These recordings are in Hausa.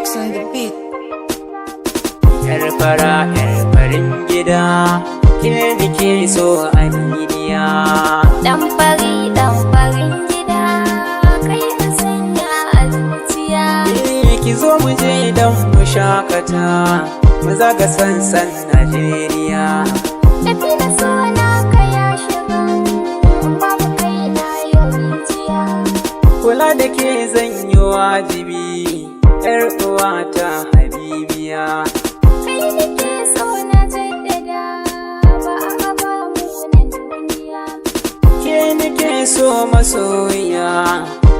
Rex on the beat. Yar fara, yar farin gida, ke nake so a duniya. Dan farin gida, kai ka sanya a zuciya. Ki zo mu je dan mu shakata, mu zaga sansan Najeriya. Tafi da suna ka ya shiga, babu kai na yau rijiya. Kula da ke zan yi wajibi, yar uwata Habibiya. Kai nake so na jaddada, ba a gaba mu nan duniya. Ke nake so masoyiya,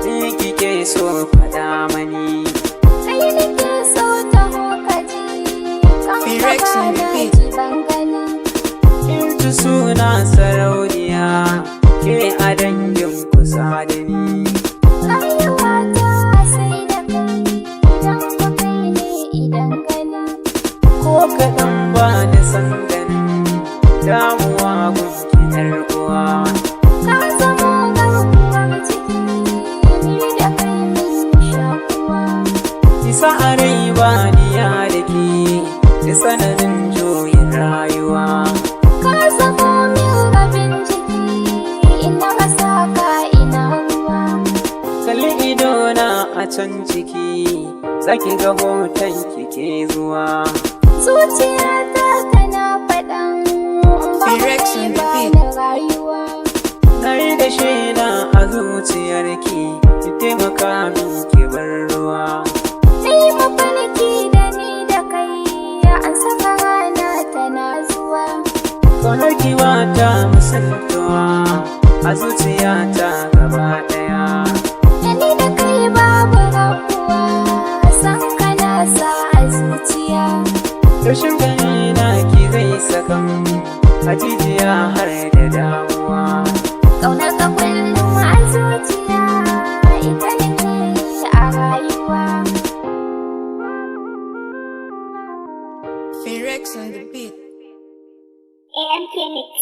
ni kike so faɗa mani. Kai nake so ta hokaji, kan Rex gaba on the na beat. ji bangani. Kin ji suna sarauniya, ke a dangin kusa da ni. Rayuwata sai da kai, idan ka kai ne idan gani. Ko kaɗan ba da san ganin damuwa gunki uwa. Ka zama garkuwar ciki, ni da kai mun shakuwa. Isa a rai ba niya da ke, da sananin juyin rayuwa. Ka zama min rabin jiki, ina rasa ka ina ruwa. Kalli idona a can ciki, zaki ga hoton kike zuwa. Zuciyata tana faɗan, babu Rex kai on the ba beat. na rayuwa. Na yi da shaida a zuciyarki, ki taimaka min ki bar ruwa. Sai mafarki da ni da kai, an saka rana tana zuwa. Kaunar kiwa ta musantuwa, a zuciyata gaba ɗaya. Da ni da kai babu rabuwa, san kana sa a zuciya. Rashin gani na ki zai sakan, a jijiya har da damuwa. Ƙaunar ka kullum a zuciya, ita nake yi a rayuwa. Rex on the beat. AMK Mix.